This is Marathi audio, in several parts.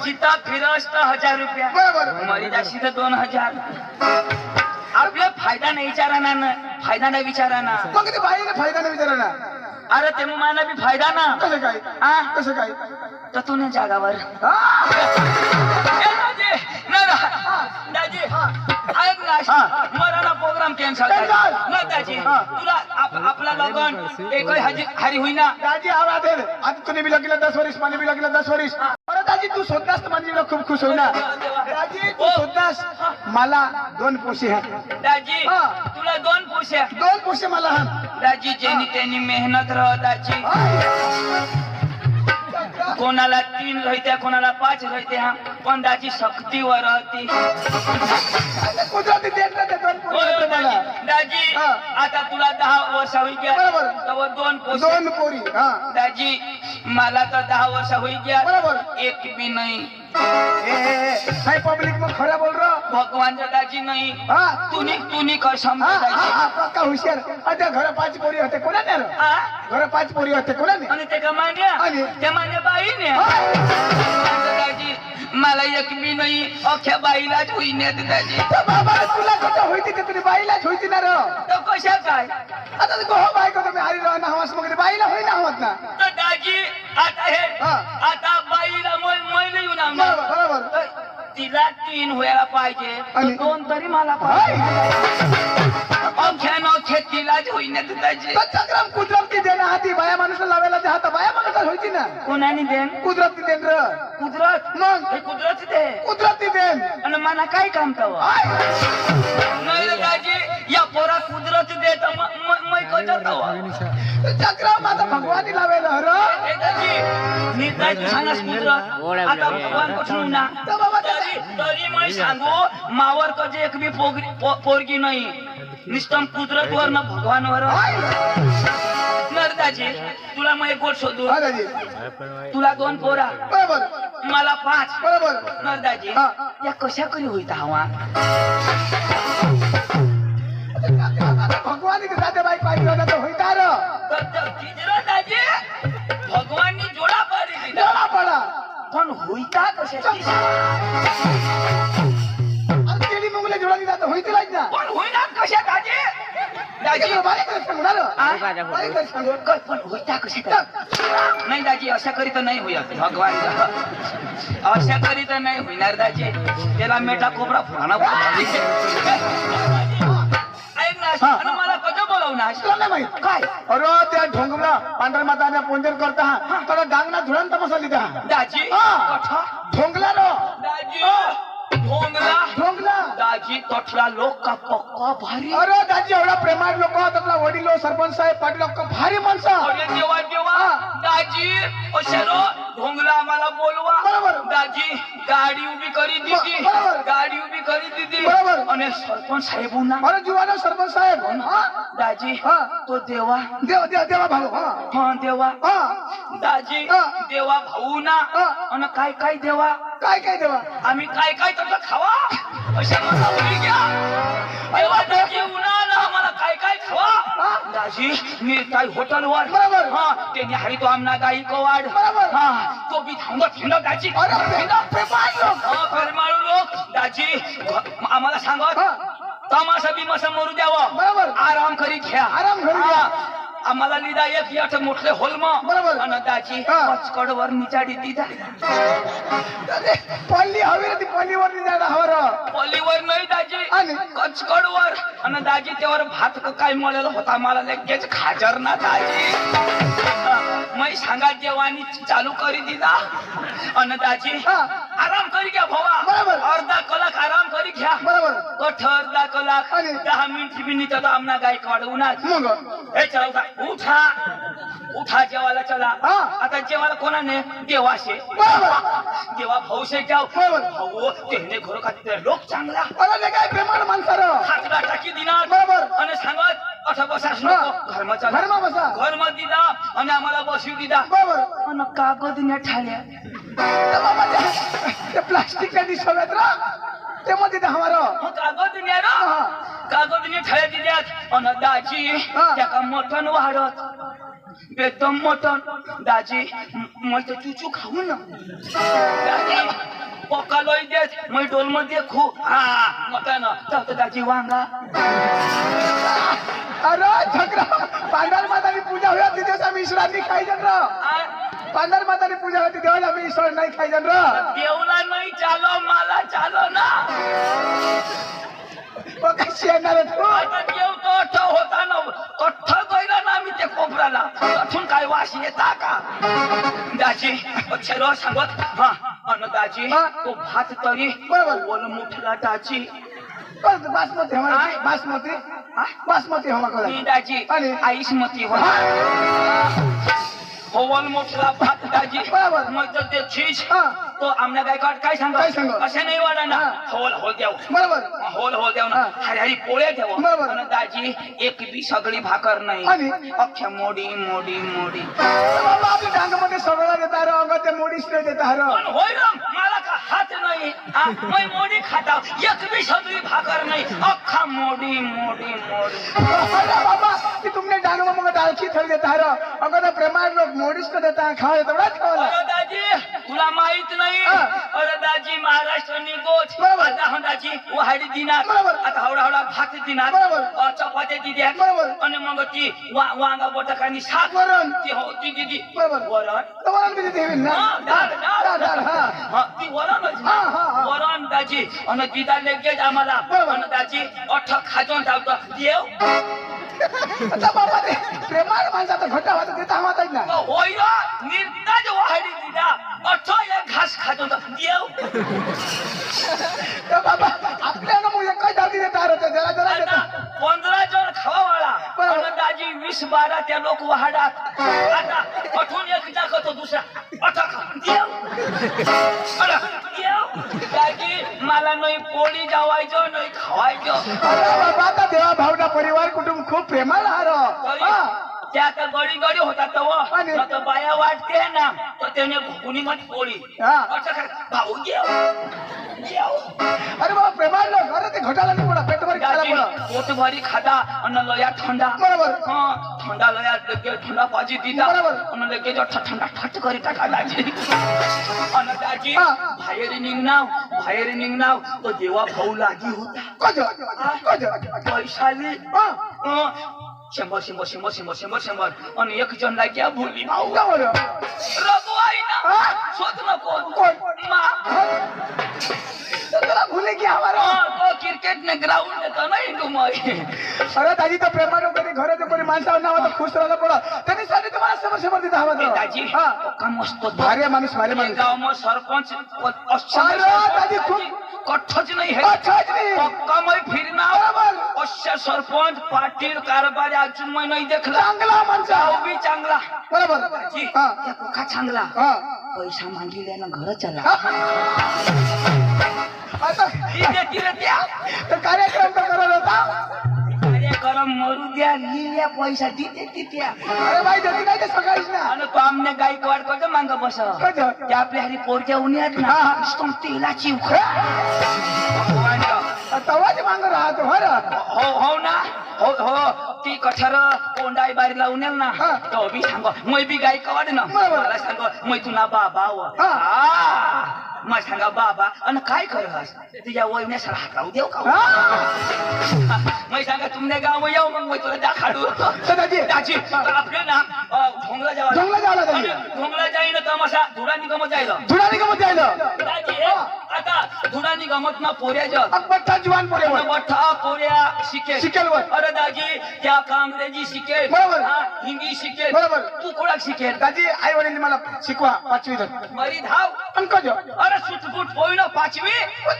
जिता फिरस तर 1000 रुपया बरोबर मरी जाशी तर 2000 आपला फायदा नाही विचाराना ना फायदा नाही विचाराना मग ते बाईने फायदा नाही विचारा ना अरे ते मला बी फायदा ना कसं काय हा कसं काय तर तू नाही जागावर हा? ए दाजी ना दाजी ऐक ना मराना प्रोग्राम कॅन्सल ना दाजी तुला आपला लगन एक हरी होईना दाजी आवाज आहे आता तूने भी लगेला 10 वर्ष माने भी लगेला 10 वर्ष अरे दाजी तू स्वतःच म्हणजे खूप खुश होई ना दाजी तू स्वतःच मला 2 पोशी आहेत दाजी तुला 2 पोश्या 2 पोशी मला आहेत दाजी ज्यांनी त्यांनी मेहनत रह दाजी कोणाला 3 रहत्या कोणाला 5 रहत्या पण दाजी शक्तीवर रहती कुदरती देत ना ते 2 पोशी मला दाजी आता तुला 10 वर्ष होई गया बरोबर. तवर 2 पोशी 2 पोरी हा दाजी मला तर 10 वर्ष होई गया बरोबर. एक भी नहीं हाय पब्लिक में खरा बोल रहा भगवान दाजी नहीं हाँ तूनी कसम दाजी पक्का हुशार आता घर 5 पोरी होते कोणाने रे हा घर 5 पोरी होते कोणाने आणि ते का मान्या आणि? ते मान्या बाईने दाजी मला एक बी नाही अख्ख्या बाईलाच होईने दाजी तर बाबा तुला कसं होईती ते तुझी बाईलाच होईती ना रे तर कशा काय आता तू गोह बाई को तुम्ही हरी राहना हवास मग बाईला होई ना होत ना तर दाजी आता हे आता बाईला मैले येऊन आम्हाला बरोबर बरोबर तिला 3 व्हायला पाहिजे आणि? 2 तरी मला पाहिजे अख्ख्या तिलाच होईने दाजी तो चक्रम कुदरती देना हाती बाया माणूस लावायला ते हात बाया माणूस होईती ना कोणाने देन कुदरती देन र कुदरत मग हे कुदरत दे कुदरती देन आणि मला काय काम तव नाही रे दाजी या पोरा कुदरत दे तर मैं कजत चक्रम आता भगवानी लावायला र ए दाजी मी दाजी सांगास कुदरत आता भगवान कोठून ना तर बाबा तरी मैं सांगू मावर कजे एक भी पोरगी नाही निष्ठम कुदरत वर ना भगवान वर नरदाजी तुला मैं एक गोष्ट शोधू हा दाजी तुला 2 पोरा बरोबर मला 5 बरोबर नरदाजी या कशा करी होईता हवा भगवानी के साथे बाई पाहिजे होता तो होईता र दाजी भगवाननी जोडा पाडी जोडा पडा पण होईता कशा अरे केली मुंगले जोडा दिला तर होईती लाज ना पण होईना कशा दाजी दाजी बाई कर सांगणार बाई कर सांगू पण होईता कशा नाही दाजी अशा करी तर नाही होईल भगवान अशा करी तर नाही होणार दाजी त्याला मेटा कोबरा फुराना ऐक ना मला कधी बोलवणार तुला नाही माहित काय अरे त्या ढोंगरा पांढर माताने पूजन करता हा तर डांगना धुळण तमाशा लिदा दाजी हा ढोंगला रो दाजी ढोंगला ढोंगला दाजी तोठला लोक का पक्का भारी अरे दाजी एवढा प्रेमाळ लोक आपला वडील सरपंच साहेब पाटील लोक भारी माणसं अरे देवा देवा दाजी अशेरो ढोंगला आम्हाला बोलवा बरोबर. दाजी गाडी उभी करी दिदी बरोबर. गाडी उभी करी दिदी बरोबर. आणि सरपंच साहेब ना अरे जुवानो सरपंच साहेब हा दाजी हा. तो देवा देव देव देवा भाऊ हा हा देवा हा दाजी हा. देवा भाऊ ना हा. आणि काय काय देवा काय काय देवा आम्ही काय काय तर खावा अशा मला बोली घ्या देवा दाजी उन्हाळा आम्हाला काय काय खावा दाजी मी काय हॉटेलवर बरोबर. हा त्यांनी हरी तो आमना गाई कवाड बरोबर. हा तो बी थांबत दाजी अरे प्रेमाळ लोक परमाळू लोक दाजी आम्हाला सांगत हा. तमाशा बी मसा मरू द्यावं बरोबर. आराम करी घ्या आराम करी घ्या. आम्हाला लिदा एक याठ मोठले होलम बरोबर. आणि दाजी हा. पचकडवर निचाडी दिदा पल्ली हवी रे ती पल्लीवर नाही जायला हवं र पलीवर नाही दाजी आणि? कचकडवर आणि दाजी त्यावर भात काय मळलेला होता मला लगेच खाजर ना दाजी मै सांगा जेवानी चालू करी दिला आणि दाजी हा. आराम करी घ्या भावा बरोबर. अर्धा कलाक आराम करी घ्या बरोबर कठ अर्धा कलाक आणि? 10 मिनिट बी निघत आमना गाय काढून मग हे चला उठा उठा जेवायला चला हा. आता जेवायला कोणाने देवाशे बरोबर देवा भाऊ शे जाऊ बरोबर. भाऊ त्याने घर खाती लोक चांगला अरे ते काय प्रेमाळ माणसं र हातला टाकी दिनार बरोबर. आणि सांगत असा बसास हा. नको घरमा चला घरमा बसा. घरमा दिदा आणि आम्हाला बसू दिदा बरोबर आणि कागद ने ठाल्या तर बाबा ते प्लास्टिकच्या दिसवत र ते मध्ये ते हमारो कागद ने रा हा. कागद ने ठाल्या दिल्यात आणि दाजी हा. त्याका मोठन वाढत एकदम मटन दाजी मैं तो चुचू खाऊ ना दाजी पक्का लोई देत मैं डोल मध्ये खू हा मटन तर दाजी वांगा अरे झगड़ा पांडर मातानी पूजा हुआ तिथे आम्ही ईश्वरांनी खाई जन र पांडर मातानी पूजा होती तेव्हा आम्ही ईश्वर नाही खाई जन र देवला नाही चालो मला चालो ना कशी येणार तू आता देव तो अठ्ठ होता ना अठ्ठ गैला ना आम्ही ते कोपराला तथून काय वास येता का दाजी अक्षर सांगत हा अन दाजी तो भात तरी बरोबर. ओल मुठला दाजी बासमती हमारा बासमती बासमती हमा कोला मी दाजी आणि? आईसमती हो होवल मोठला भात दाजी बरोबर. मग तर ते चीज हा. तो आमना काय काय सांगत? असे नाही वाढा ना हा. होल होल द्याव बरोबर होल द्याव ना हा. हरी हरी पोळे द्याव बरोबर. आणि दाजी एक बी सगळी भाकर नाही आणि? अख्ख्या मोडी मोडी मोडी बाबा आपल्या डांगामध्ये सगळं देता रे अंग ते मोडीच नाही देता रे पण होय ना मला का हात नाही हा, मैं मोडी खाता एक बी सगळी भाकर नाही अख्खा मोडी मोडी मोडी अरे बाबा की तुमने डांगा मग डाळकी थळ देता रे अंग ते प्रेमाळ लोक मोडीच का देता खा तेवढाच खावला अरे दाजी तुला माहित नाही हा. अरे दाजी महाराष्ट्रानी गोच बरोबर. आता हा दाजी वाहाडी दिनार बरोबर. आता हवडा हवडा भात दिनार बरोबर. चपात्या दिद्या बरोबर. आणि मग ती वांगा बटाकानी शाक वरण. ती हो ती दिदी बरोबर. वरण तर वरण किती देवीन ना हा, डाळ. डाळ, हा हा, ती वरणच ना. हा, हा, हा. वरण दाजी आणि दिदा लगेच आम्हाला बरोबर. आणि दाजी अठ्ठ खाजून टाकतो देव आता बाबा ते प्रेमाळ माणसाचा घोटा होता देता हमात ना होय निर्ताज वाहाडी दिदा अठ्ठ एक घास खाजून देव तर बाबा आपल्याला मग काय दादी देता रे ते जरा जरा आता देता 15 जण खावावाळा बरोबर. आणि दाजी 20-12 त्या लोक वाहडात आता अठून एक दाखवतो दुसरा अठा खा देव अरे देव दाजी मला नाही पोळी जावायचं नाही खावायचं अरे बाबा आता देवा भावना परिवार कुटुंब खूप प्रेमाळ तरी हा त्या आता गडी गडी होता आणि? तर बाया वाटते ना तर त्याने भुकुनी मत पोळी हा. अठा खा भाऊ देव देव अरे बाबा प्रेमाळ लोक अरे ते घोटाला नाही पडा पेटवर खायला दाजी पडा पोट भरी खाता आणि लया थंडा बरोबर. हा थंडा लया लगे थंडा पाजी दिदा बरोबर. आणि लगे जो थंडा ठट करी टाका दाजी आणि दाजी हा. बाहेर निघनाव तो देवा भाऊ लागी होता कज पैशाली हा 100 आणि एक जण लाग्या भुली भाऊ का बरं रघुवाई ना हा? शोध नको कोण? मा तर तुला भुले की हमारा तो क्रिकेट ने ग्राउंड तो नाही डुमय अरे दाजी तर प्रेमाळ लोकांनी घराच्या कोणी माणसावर नाव आता खुश राहिला पडा त्यांनी साठी तुम्हाला समोर देता हवा दाजी हा का मस्त भारी माणूस भारी माणूस गाव में सरपंच अरे दाजी खूप कठ्ठच नाही है अच्छाच नाही पक्का मैं फिरना बरोबर. अशा सरपंच पाटील कारभारी अजून मैं नाही देखला चांगला माणसा गाव बी चांगला बरोबर दाजी, हा त्या पक्का चांगला हा पैसा मागितल्या ना घर चला आता तिथे द्या तर कार्यक्रम तर करत होता कार्यक्रम मरू द्या लिहिल्या पैसा तिथे अरे बाई देते काय ते सकाळीच ना आणि तो आमने गायकवाड कसं मांग बस कज त्या आपल्या हरी पोरच्या उन्हात ना हा. नुसतं तेलाची तवाच मांग राहतो हो रा हो ना हो ती कठर कोंडाई बारी लावून येईल ना हा. तो बी सांग मै बी गायकवाड ना बरोबर. मला सांग मै तुला बाबा हा. मग सांगा बाबा आणि काय करस तुझ्या वहिने सर हाताऊ देऊ का मैं सांगा तुमने गाव येऊ मग मैं तुला दाखाडू दाजी दाजी तर आपले ना ढोंगला जावा ढोंगला जायला दाजी ढोंगला जाईन तमाशा धुरानी गमत जायला धुरानी गमत जायला दाजी आता धुरानी गमत ना पोऱ्या जग अकबरचा जवान पोरे मोठा पोऱ्या शिकेल शिकेलवर अरे दाजी त्या कांग्रेजी शिकेल बरोबर. हा, हिंदी शिकेल बरोबर. तू कोणाक शिकेल दाजी आई वडील मला शिकवा 5वी तक मरी धाव अंकज अरे सुटफुट पोईन 5वी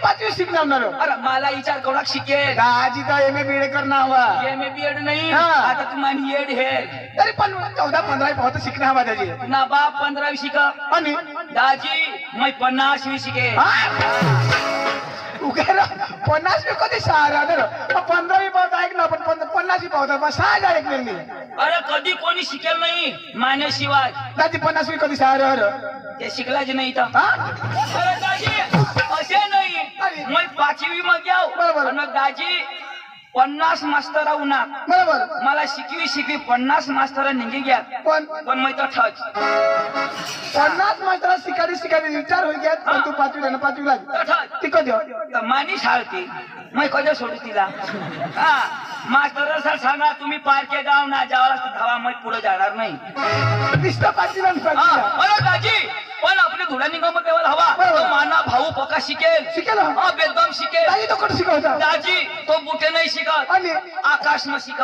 पाचवी शिकणार ना अरे मला विचार कोणाक शिकेल दाजी तर एम ए बी एड करणार हवा एम ए बी एड नाही हा. आता तुम्हाला एड हे तरी पण 14-15 बहुत शिकणार हवा दाजी ना बाप 15वी शिक आणि दाजी मैं 50वी शिके उगारा 50 मी कधी 6 राहणार 15वी पावत ऐक ना पण 50 पावत 6 ऐक नाही अरे कधी कोणी शिकेल नाही मानेशिवाय दाजी 50 कधी 6 राहणार ते शिकलाच नाही तर हा अरे दाजी असे नाही मैं 5वी मध्ये जाऊ बरोबर. आणि दाजी 50 मास्तर उन्हात बरोबर मला शिकवी 50 मास्तर निघी घ्या पण पण मैं तो ठच 50 मास्तर शिकारी रिटायर होई गया पण तू पाचवीला ती कधी तर मानी शाळती मैं कधी सोडू तिला हा मास्तर सर सांगा तुम्ही पारके गाव ना जावा धावा मैं पुढे जाणार नाही दिसतं पाचवीला अरे दाजी पण आपली धुळा निगम लेवल हवा तो माना भाऊ पक्का शिकेल हा बेदम शिकेल दाजी तो कोण शिकवता दाजी तो बुटे नाही शिकत आणि आकाश में शिकत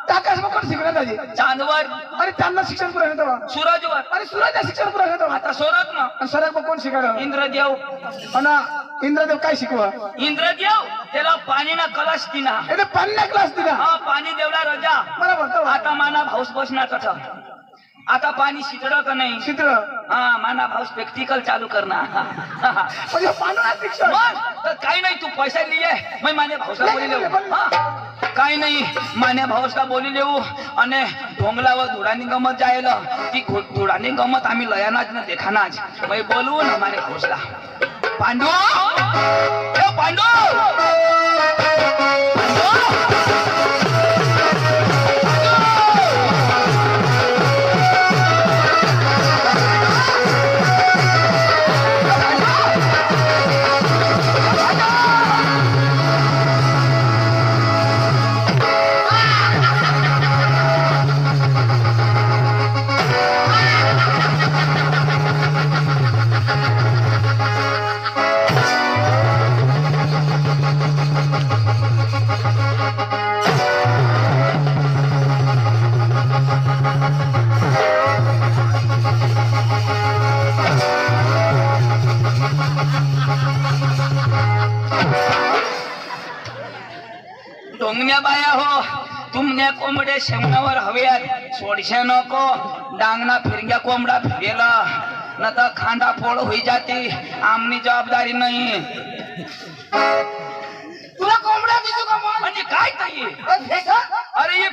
आकाश मग कोण शिकवणार दाजी चांदवर अरे त्यांना शिक्षण पुरा घेतो सूरजवर अरे सूरज शिक्षण पुरा घेतो आता सोरत ना आणि सरक मग कोण शिकवणार इंद्रदेव इंद्रदेव काय शिकवा इंद्रदेव त्याला पाणी ना कलश दिना એટલે પાણીના ક્લાસ દીધા हा पाणी देवला रजा बरोबर तो आता माना भाऊस बसणार कथा आता पाणी शितळ का नाही चित्र हा माना भाऊस प्रॅक्टिकल चालू करणार म्हणजे पाण्याला शिक्षण मग तर काही नाही तू पैसा लिये मैं माने भाऊसला बोली लेऊ काही नाही माने भाऊसला बोली लेऊ आणि ढोंगलावर धुडानी गमत जायला ती धुडानी गमत आम्ही लयानाच न देखानाच मैं बोलू ना माने भाऊसला पांडू ए पांडू ढोंगण्या बाया हो तुमने कोंबडे शेंगणावर हव्यात सोडशे नको डांगना फिरग्या कोंबडा फिरेला न तर खांदा फोड होई जाते आमनी जबाबदारी नाही तुला कोंबडा दिसू का म्हणजे काय ताई मग अरे ये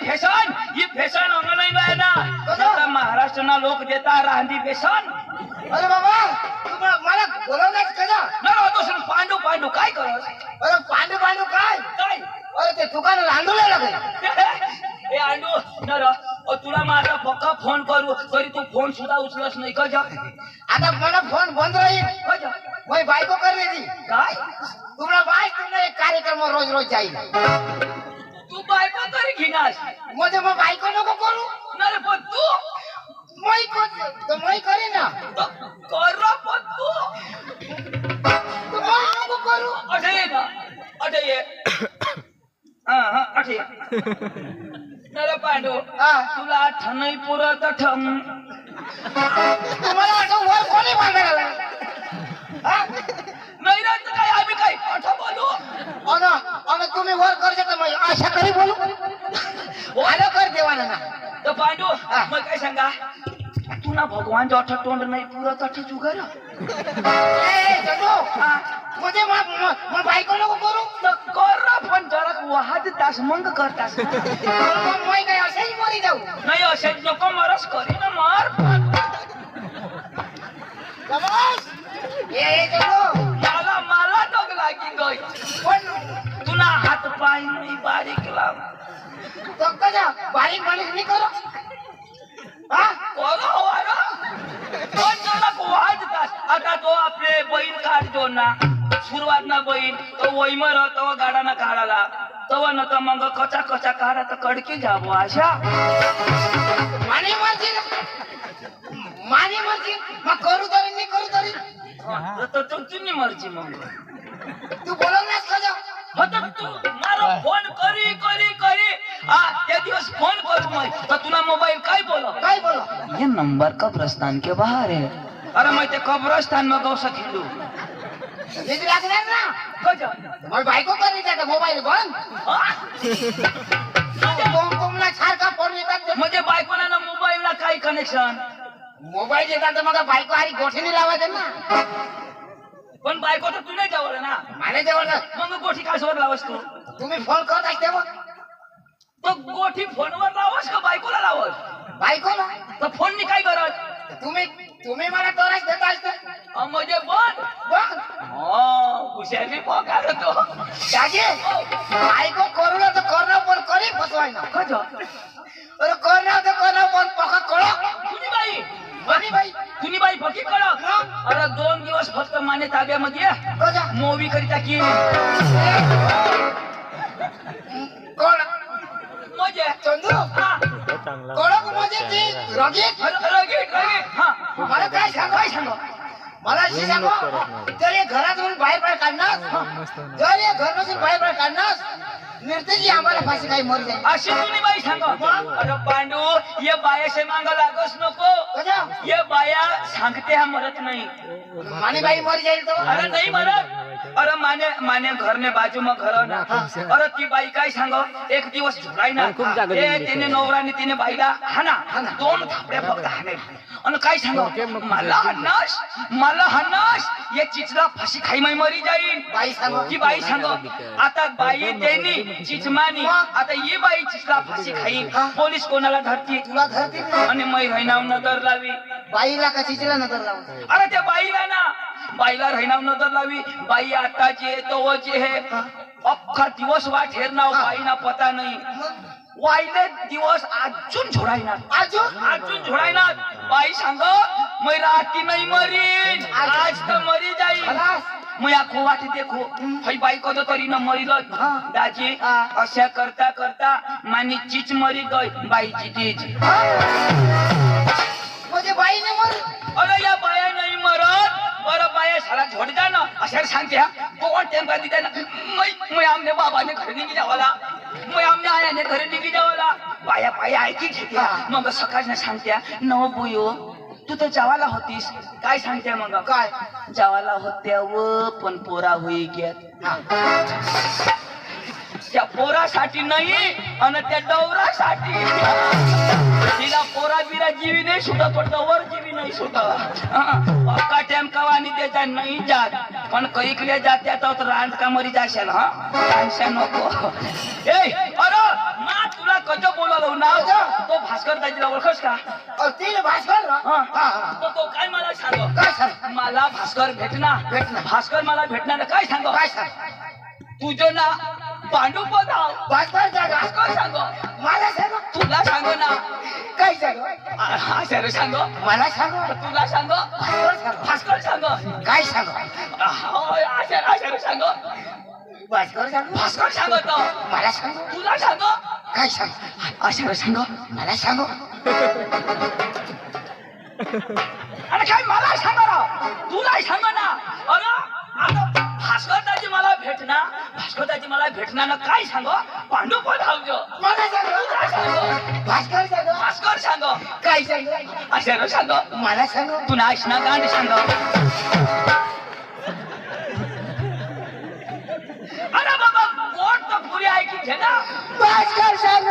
फॅशन ऑनलाईन आहे ना आता महाराष्ट्रना लोक देता रांदी फॅशन अरे बाबा तुम्हाला मला बोलवण्यात कजा ना पांडू पांडू काय करत अरे पांडू पांडू काय काय अरे ते दुकान रांधूला लागले ए आंडू नर तुला माझा पक्का फोन करू तरी तू फोन सुद्धा उचलस नाही का आता मला फोन बंद राहील मैं बायको कर रही थी काय तुम्हाला तुमने एक कार्यक्रम रोज जाईल तू बायको तरी घेणार मध्ये मग बायको नको करू नरे पण तू मैं करे ना कर पण तू मैं नको करू अठे ये ना अठे ये हा अठे नरे पांडू तुला ठनई पुरत ठम तुम्हाला वाटतं वर कोणी मागायला नाही रे तर काय आम्ही काय अठा बोलू अन तुम्ही वर करते तर मग आशा करी बोलू आलं कर देवाना ना तर पांडू मग काय सांगा तुला भगवान जो अठा तोंड नाही पुरत अठा जुगार म्हणजे मग बायको नको करू कर पण जरा वाहत तास मग करतास मैं काय असेच मरी जाऊ नाही असेच नको मरस करी ना मार मला मला डग लागी गई पण तुला हात पाय नाही बारीक लाव बारीक बारीक नाही करू करो पण जरा वाजतास आता तो आपले बैल काढतो ना सुरुवात ना बैल तो वैमर तव गाडा ना काढाला तव न तर मग कचा कचा काढा तर कडकी जाबो अशा माने मर्जी मग करू तरी नाही करू तरी तर तुझी मर्जी मग तू बोलवण्यास कजा तू मारो फोन करी करी करी त्या दिवस फोन करू मग तर तुला मोबाईल काय बोला ये नंबर कब्रस्तान के बाहर है अरे मैं ते कब्रस्तान में गौ सखिलू लागणार ना मग बायको करी त्याचा मोबाईल बंद तुमला सारखा फोन येतात म्हणजे बायकोला ना मोबाईलला काय कनेक्शन मोबाईल येतात मग बायको आणि गोठीने लावायचं ना पण बायको तर तुला जवळ ना मला जवळ मग गोठी कासवर लावस तू तुम्ही फोन करत असते मग तो गोठी फोनवर लावस का बायकोला लावस बायकोला तर फोननी काय करत तुम्ही मला तोराच देता असते म्हणजे बंद बंद हो हुशारी पगार तो दाजी आईको कोरोना तो कोरोना पण करी फसवाय ना कजो अरे कोरोना तो कोरोना पण पका कळक कुणी बाई पकी कडक अरे 2 दिवस फक्त माने ताब्यामध्ये कजा मोवी करिता की कोण मजे चंदू हा कोळक म्हणजे ती रगीत रगीट हा मला काय सांग मला अशी सांग जर हे घरातून बाहेर काढणार जर हे घरातून बाहेर काढणार निर्तेजी आम्हाला फाशी काही मर जाईल अशी तुम्ही बाई सांगा अरे पांडू ये बायाशे मांगा लागस नको कजा ये बाया सांगते हा मरत नाही माने बाई मर जाईल तो अरे नाही मरत अरे माने घरने बाजू में घर ना अरे ती बाई काय सांग एक दिवस झुकाय ना तिने नवराने तिने बाईला हाना 2 थापड्या फक्त हाणे आणि काय सांग मला हन्नास ये चिचला फाशी खाई मै मरी जाईल बाई सांग ती बाई सांग आता बाई त्यांनी चिचमानी आता ही बाई चिचला फाशी खाई पोलीस कोणाला धरती तुला धरती आणि मै रहिनाव नजर लावी बाईला का चिचला नजर लावून अरे त्या बाईला ना बाईला रहिनाव नजर लावी बाई आता जे तो जे है अख्खा दिवस वाट हेरनाव बाईना पता नाही वाईले दिवस अजून झोडायना अजून झोडायना बाई सांग मै राती नाही मरीन आज तर मरी जाईल मैं आखो वाटे देखो भाई बाई कदो तरी न मरी दाजी अशा करता करता मानी चीच मरी गई बाईची तीच म्हणजे बाईने मर अरे या बाया नाही मरत बरं बाया साला झोड जा ना अशा सांगते हा कोण टेम का दिता ना मैं आमने बाबाने घरी निघी जावाला मैं आमने आयाने घरी निघी जावाला बाया बाया ऐकी घेते मग सकाळने सांगत्या नव बुयो तू तर जावाला होतीस काय सांगते मग काय जावाला होत्या व पण पोरा होई गेत त्या पोरासाठी नाही आणि त्या डवरासाठी तिला पोरा बिरा जीवी नाही सुटत पण डवर जीवी नाही सुटत पक्का टाइम कवानी त्याच्या नाही जात पण कैकले जात्या तर रांड का मरी जाशाल हा टेन्शन नको ए अरे ना तुला कजो बोलवलं ना तो भास्कर दाजीला ओळखस का तिने भास्कर तो काय मला सांग काय सांग मला भास्कर भेटणार भास्कर मला काय सांग काय सांग तुझं ना पांडू पदाव भास्कर जागा भास्कर सांग मला सांग तुला सांग ना काय सांग आशार सांग मला सांग तुला सांग भास्कर सांग काय सांग आशार सांग भास्कर सांग भास्कर सांगत मला सांग तुला सांग काय सांग आशार सांग मला सांग अरे काय मला सांग तुला सांग ना अरे आता भास्करदाजी मला भेटणार ना काय सांग पांडू पधावजो मला सांग भास्कर सांग भास्कर सांग काय सांग आशार सांग मला सांग तू नाश ना गांड सांग अरे बाबा कोट तर पुरी ऐकी घे ना भास्कर सांग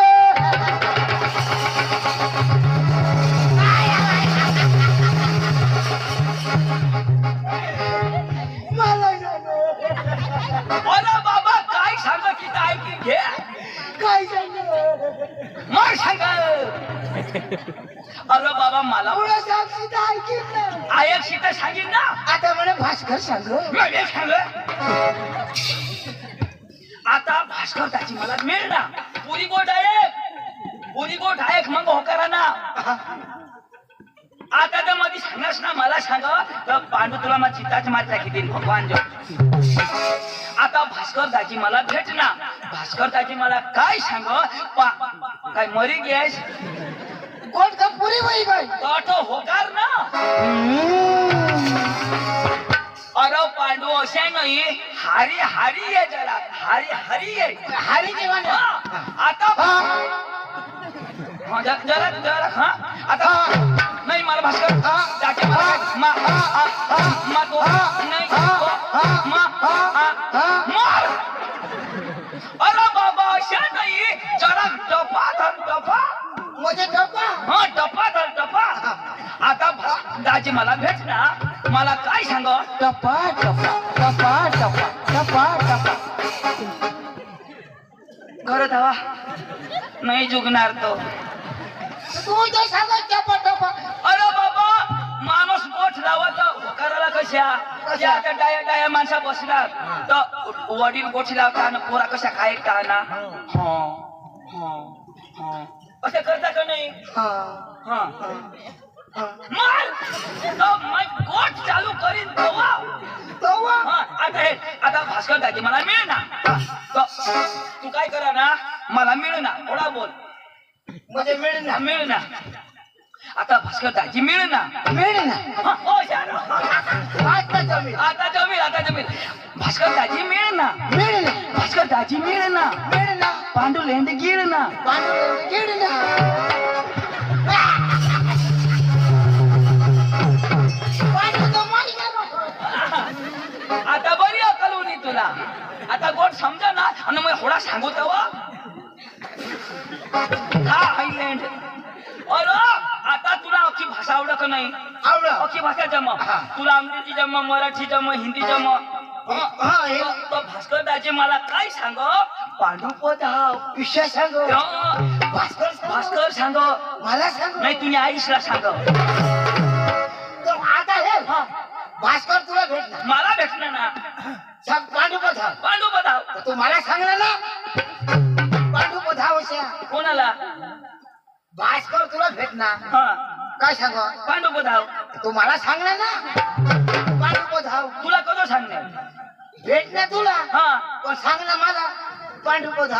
अरे बाबा काय सांग की ऐकी घे काय सांग मग सांग अरे बाबा मला पुढे सांग सीता ऐकीन ना आयक सीता सांगीन ना आता मला भास्कर सांग नाही सांग आता भास्कर त्याची मला मिळ ना पुरी गोट आहे मग होकारा ना आता तर मध्ये सांगस ना मला सांग तर पांडू तुला मग चिताच मात्र किती भगवान जो आता भास्कर दाजी मला भेटना भास्कर दाजी मला काय सांग काय मरी गेस कोण का पुरी वही गई तो होकार ना अरे पांडू असे नाही हारी ये जरा हारी ये हारी जेवण आता जरा हा आता नाही मला भास्कर दाजी मला तो नाही अरे बाबा अशा नाही जरा डपा मुझे डब्बा हा डपा आता दाजी मला भेटना मला काय सांग डब्बा डब्बा डब्बा डब्बा डब्बा डब्बा घर धावा नाही जुगणार तो तू जे सांग डब्बा डब्बा अरे बाबा माणूस गोठ लावत करायला कशा त्या डाया डाया माणसा बसणार तर वडील गोठी लावता आणि पोरा कशा काय ना असं करता का नाही हा मार गोठ चालू करीन आता भास्कर दाजी मला मिळ ना तू काय करा ना मला मिळ ना थोडा बोल म्हणजे मिळ ना आता भास्कर दाजी मिळ ना आता जमील भास्कर दाजी मिळ ना भास्कर दाजी मिळ ना पांडू लेंड गिळ ना आता बरी अकल होती तुला आता गोड समजा ना आणि मग थोडा सांगू तेव्हा हायलँड अरे आता तुला अख्खी भाषा आवड का नाही अख्खी भाषा जम तुला अंग्रेजी जम मराठी जम हिंदी जम भास्कर दाजी मला काय सांग पांडुपद विषय सांग भास्कर सांग मला सांग नाही तुम्ही आईशला सांग आता हे भास्कर तुला भेटणार मला भेटणार ना सांग पांडुपद तू मला सांगणार ना पांडुपद कोणाला भास्कर तुला भेटणार हा काय सांग पांडुपद तू मला सांगणार ना पांडुपद तुला कधी सांगणार भेटणार तुला हा पण सांग ना मला पांडुपद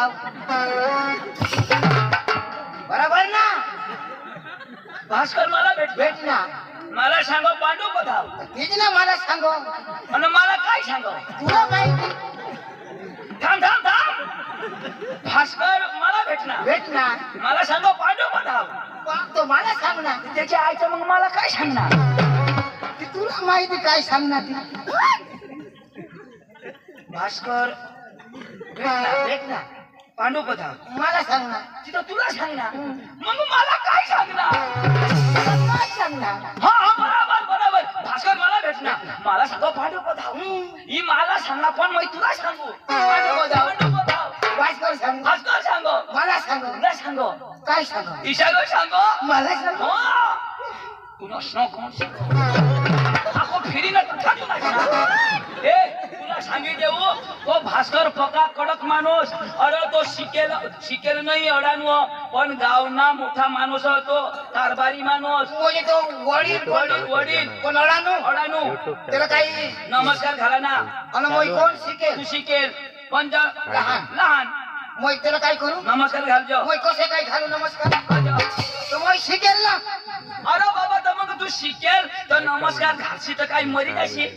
बरोबर ना भास्कर मला भेटणार मला सांग पांडुपद तीच ना मला सांग आणि मला काय सांग तुला माहिती थांब भास्कर मला भेटणार मला सांग पांडुपद तो मला सांगणार त्याच्या आईचं मग मला काय सांगणार ती तुला माहिती काय सांगणार ती भास्कर भेटणार पांडुपद मला सांगणार तिथं तुला सांगणार मग मला काय सांगणार काय सांगणार हा बरोबर भास्कर मला भेटणार मला सांग पांडुपद ही मला सांगणार पण मग तुला सांगू पांडुपद भास्कर सांग भास्कर सांग मला सांग तुला सांग काय सांग ईशाला सांग मला सांग तुला स्नो कोण सांग फिरी ना तुला सांगी देऊ तो भास्कर पका कडक माणूस अरे तो शिकेल नाही अडाणू पण गावना मोठा माणूस तो कारभारी माणूस म्हणजे तो वडील कोण अडाणू त्याला काही नमस्कार घाला ना आणि मग कोण शिकेल तू शिकेल पण लहान मग त्याला काय करू नमस्कार घालजो मग कसे काय घालू नमस्कार तर मग शिकेल ना अरे बाबा तर मग तू शिकेल तर नमस्कार घालशी तर काही मरी जाशी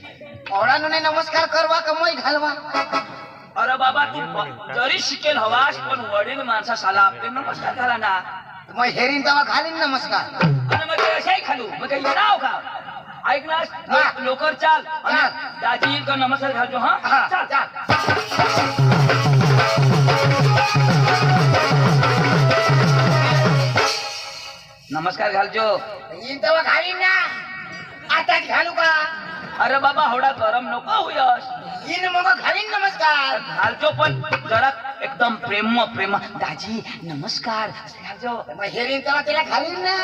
अडाणूने नमस्कार करवा का मग घालवा अरे बाबा तू जरी शिकेल हवास पण वडील माणसा साला आपले नमस्कार घाला ना मग हेरीन तेव्हा घालीन नमस्कार आणि मग अशाही खालू मग काही नाव का ऐक ना लोकर चाल दाजी येईल का नमस्कार घालतो हा चाल नमस्कार घालजो येईन तेव्हा घालीन ना आता घालू का अरे बाबा होडा गरम नको होयस येईन मग घालीन नमस्कार घालजो पण जरा एकदम प्रेम दाजी नमस्कार घालजो मग हेरीन तेव्हा त्याला घालीन ना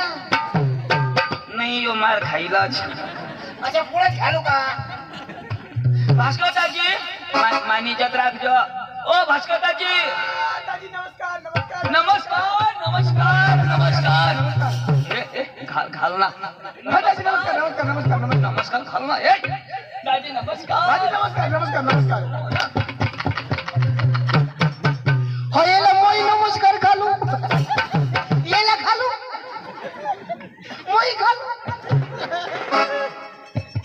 नाही यो मार खाईलाच अच्छा पुढे घालू का भास्कर दाजी मानीच्यात राखजो ओ भास्कर दाजी नमस्कार घाल ना नमस्कार घाल ना दाजी नमस्कार हो याला मोई नमस्कार घालू याला घालू मोई घालू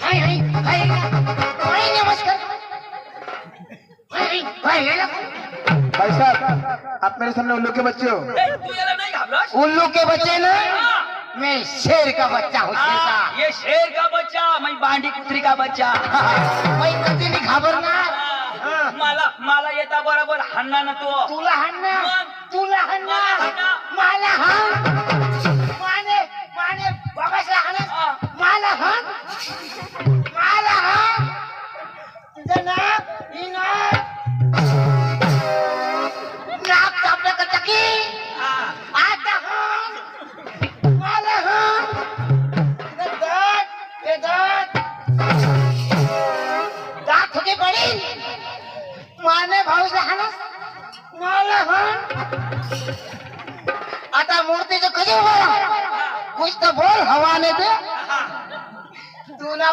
हाय नमस्कार भाई साहब आप मेरे सामने उल्लू के बच्चे हो तू याला नाही घाबरत उल्लू के बच्चे ना मैं शेर का बच्चा हूँ शेर का ये शेर का बच्चा मैं बांडी कुत्री का बच्चा मैं कधी नाही घाबरणार मला येता बरोबर हाणला ना तो तुला हाणणार मग? तुला हाणणार मला हाण माने बाबाला हाण मला हाण तुझं नाक नाक कापलं का टकी आता हाण मला हाण आता मूर्तीचं कधी उभं कुछ तर बोल हवाने दे तुला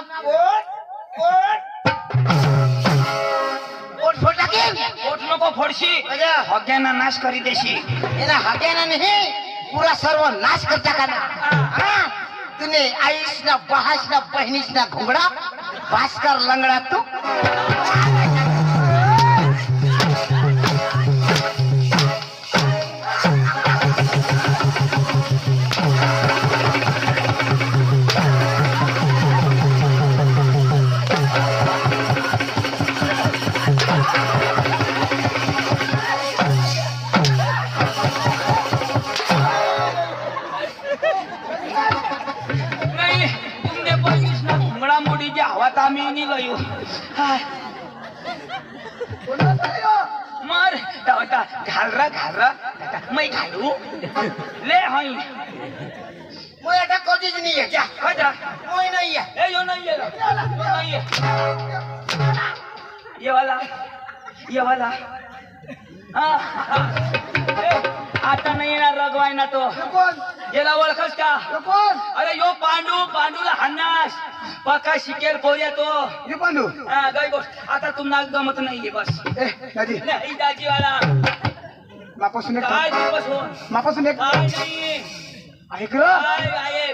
पोट फोटाकीन पोट नको फोडशी हग्याना नाश करी देशी एना हग्याना नहीं पूरा सर्व नाश करता का ना तूने आईस ना बहास ना बहनीस ना घुंगड़ा भास्कर लंगड़ा तू नहीं तुमने बहनीस ना घुंगड़ा मोड़ी जे हवा तामी नहीं लयो मार दावता घालरा मैं घालू ले हई मैं ऐसा कभी नहीं है क्या खजा मैं नहीं है ए यो नहीं है ये वाला हाँ आता नाही येणार रगवाय ना तो कोण याला ओळखस का कोण अरे यो पांडूला हाणास पक्का शिकेल पोऱ्या तो हे पांडू हा गाय गोष्ट आता तुम्हाला गमत नाहीये बस ए दाजी नाही दाजीवाला मापासून एक काय दिवस हो मापासून एक काय नाही ऐक र काय आहे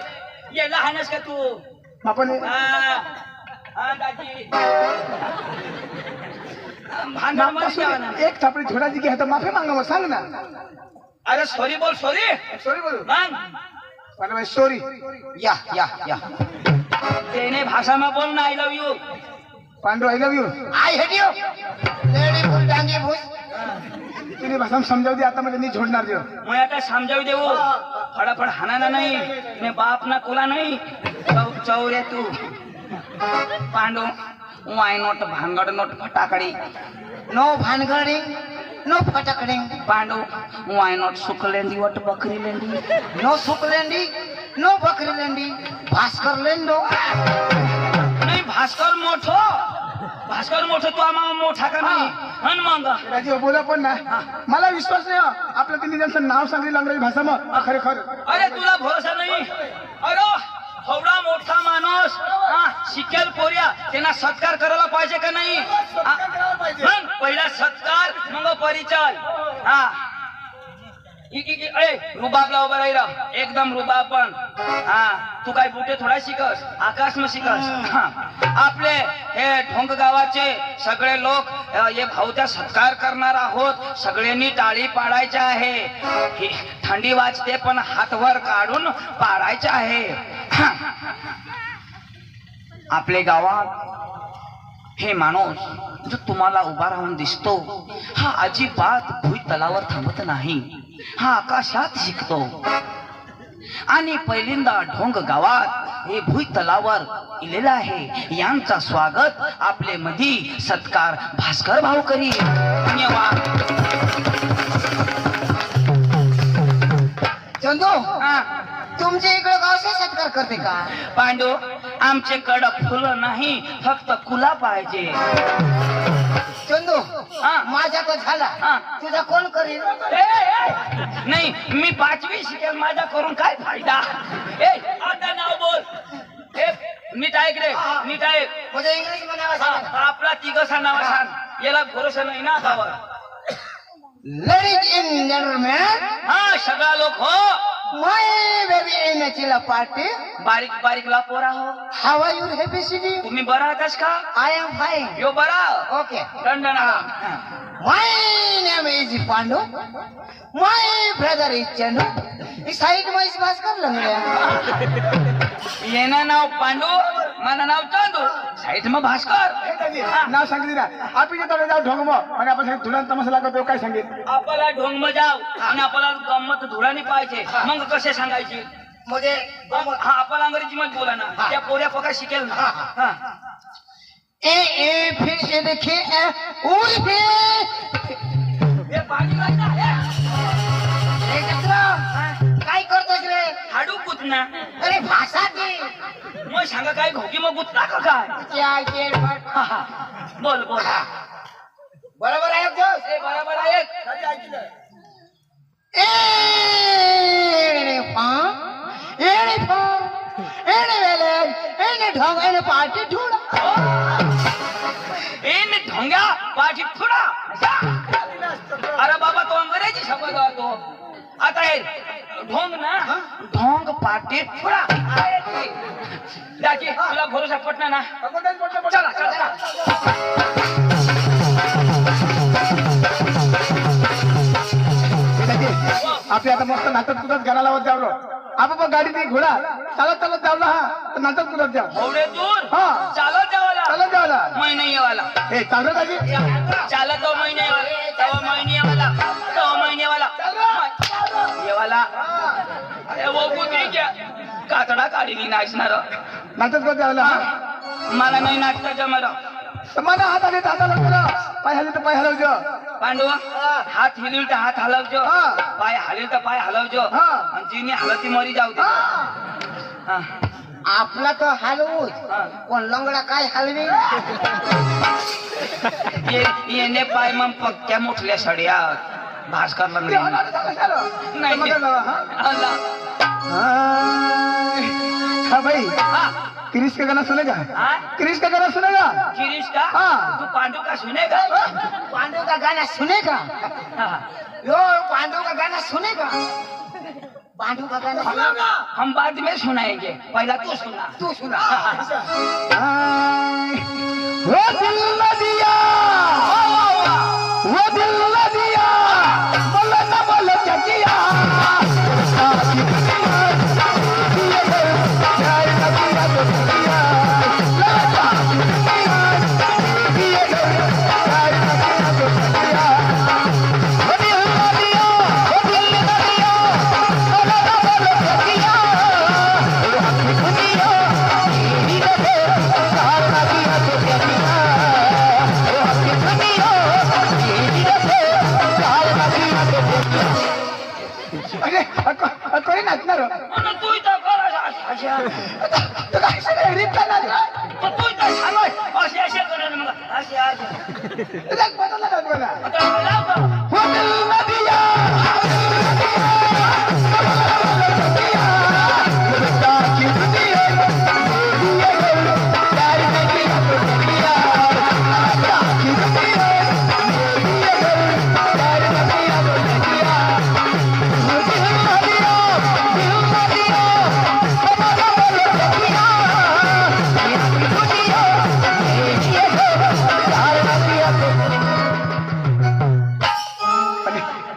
याला हाणास का तू मापाने हा दाजी भांडण मापासून मध्ये एक थापडी थोडाची घ्या तर माफी मागा मग सांग ना अरे सॉरी बोल सॉरी सॉरी बोलू मग पांडू सॉरी या तेने भाषा में बोल ना I love you Pandu I love you I hate you lady फुल डांगी भूस तिने भाषा समजावू दे आता म्हणजे नी झोडणार देव मैं आता समझावी देवो फटाफट हाना नहीं मैं बाप ना कोला नहीं चौरे तू पांडू वाय नोट भांगड नोट फटाकडी नो भानगड़ी नो फटकड़ी पांडू वाय नोट सुकलेंदी वट बकरी लेंदी नो सुकलेंडी नो बकरी लेंडी भास्कर लेंडो नहीं भास्कर मोठो तू आम्हाला मोठा का नाही हन मग राजी बोला पण ना मला विश्वास नाही हो. आपलं तिने त्यांचं नाव सांगली इंग्रजी भाषा मग खरेखर अरे तुला भरोसा नाही अरे एवढा मोठा माणूस शिकेल पोऱ्या त्यांना सत्कार करायला पाहिजे का नाही मग पहिला सत्कार मग परिचय हा रुबाबला उभा राहिला एकदम रुबाब पण हा तू काय बुटे थोडा शिकस आकाश में शिकस आपले हे ढोंग गावाचे सगळे लोक हे भाऊचा सत्कार करणार आहोत सगळ्यांनी टाळी पाडायच्या आहे थंडी वाजते पण हातवर काढून पाडायचे आहे आपले गावात हे माणूस जो तुम्हाला उभा राहून दिसतो हा अजिबात भुई तलावर थांबत नाही हा आकाशात शिकतो आणि पहिल्यांदा ढोंग गावात हे भुई तलावर इलेला आहे यांचा स्वागत आपले मधी सत्कार भास्कर भाऊ करी धन्यवाद चंदू तुमच्या इकडे गावचे सत्कार करते का पांडू आमचे कडक फुलं नाही फक्त कुला पाहिजे चंदू हा. माझा तो झाला हा. तुझा कोण करील नाही मी 5वी शिकेल माझा करून काय फायदा आता नाव बोल नीट ऐक रे नीट ऐक म्हणजे इंग्रजी म्हणावा सांग आपला तिघसा नाव सांग याला भरोसा नाही ना गावावर लेडीज इन जेंटलमॅन हा सगळा लोक हो माय बेबी इन चिला पार्टी बारीक बारीक ला पोरा हो how are you happy city तुम्ही बरा आहात का आय एम फाईन यो बरा ओके दंडना my name is Pandu my brother is Chandu side में भास्कर लंगड्या येना नाव पांडू मला नाव चांदू साईड मग भास्कर नाव सांगितली ना आपण येतो जाऊ ढोंग मग आणि आपण धुळा तमाशा लागतो काय सांगेल आपल्याला ढोंग जाव आणि आपल्याला गंमत धुळानी पाहिजे मग कसे सांगायची म्हणजे हा आपल्याला अंग्रेजी मध्ये बोला ना त्या पोऱ्या पका शिकेल ना हा. ए फिर से देखिए उड़ पे हे पाणी लागला, हे. ए चक्र काय करतोस रे हाडू कुतना अरे भाषा दे मग सांगा काय घोकी मग गुतला का काय क्या के हा, हा. बोल बोल बरोबर आहे जोस बरोबर आहे ए એને ઢોંગ એને પાર્ટી ઢોળા એને ઢોंग्या पाठी थोडा अरे बाबा तो अंग्रेजी शब्द होतो आता हे ढोंग ना ढोंग पाठी थोडा दाजी तुला भरोसा पटना ना चला चला आपल्या आता मस्त नाचत कुदत घरा लावत जावलो आपण गाडी ती घोडा चालत चालत जावला हा तर नाचत कुदत जाव एवढे दूर हा चालत जावाला चालत जावला मैं नहीं येवाला ए चाल रे दाजी चालत तो मैं नहीं येवाला तो मैं नहीं येवाला तो मैं नहीं येवाला येवाला अरे वो कुत्री क्या कातडा काढीली नाचणार नाचत कुदत जावला हा मला नाही नाचता जमर मला हात आले तर हाताला करा पाय हले तर पाय हलवજો पांडू हात हिलील तर हात हलवजो हा. पाय हलील तर पाय हलवजो हा. आणि जिने हलती मरी जाऊ दे हा. आपला तर हलवूच हा. पण लंगडा काय हलवी येणे पाय मग पक्क्या मोठल्या सड्या भास्कर लंगडी नाही हाँ भाई क्रिश का गाना सुनेगा क्रिश का गाना सुनेगा गिरीश का हाँ. तू पांडू का सुनेगा पांडू का गाना सुनेगा हाँ. यो पांडू का गाना सुनेगा पांडू का गाना सुनेगा हम बाद में सुनाएंगे पहला तू सुना तू सुना वो दिल न दिया वो दिल न दिया बोलो न बोलो क्या किया कोणी नाचणार तू इथं कर अशा रीत काय नाचणार तू इथं सांगोय असे असे करेल मग असे असे तुला बदलला नाच मला आता लाव का? वो दिल न दिया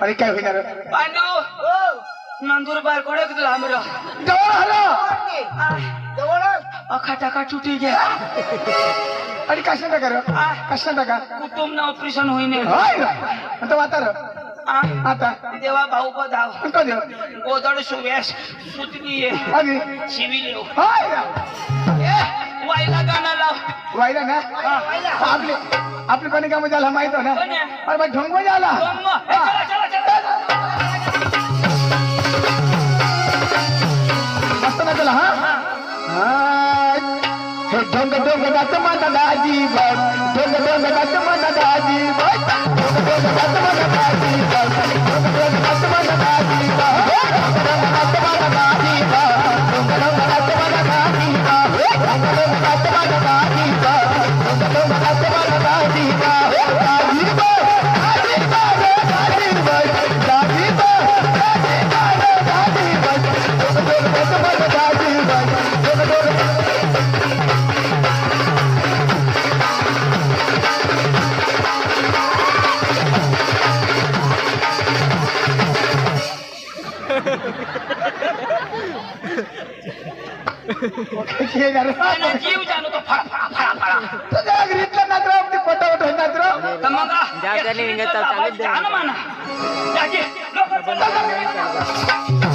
अरे काय होणार पांडू नंदुरबार कोडे तुला आमरो जवळ आलो जवळ अखा टाका तुटी गे आणि कशा टाका कशा टाका कुटुंब ना ऑपरेशन होईने होय आता वातार आता देवा भाऊ पधाव कधी गोदड सुवेश सुतली आणि शिविले होय वाईला गाणं लाव वाहिला ना आपले आपले कोणी काम झाला माहित हो ना कोणी? अरे बा ढोंग झाला गंग. हे चला चला चला मस्त ना चला हा हे ढोंग ढोंग नाच माझा दाजी बघ ढोंग ढोंग नाच माझा दाजी बघ ढोंग ढोंग नाच माझा दाजी बघ ढोंग ढोंग नाच माझा दाजी बघ ढोंग ढोंग नाच माझा दाजी बघ ढोंग ढोंग नाच माझा दाजी बघ ढोंग ढोंग नाच माझा दाजी बघ ढोंग ढोंग नाच माझा दाजी बघ दाजी बघ दाजी बघ दाजी बघ दाजी बघ दाजी बघ ढोंग ढोंग नाच माझा दाजी बघ ढोंग ढोंग आणि जीव जाणू तो फळा फळा फळा फळा तुझ्या घरीतलं नात्र आपली पटावट होईल नात्र तर मग जाणं म्हणा जागी, लोकं चला.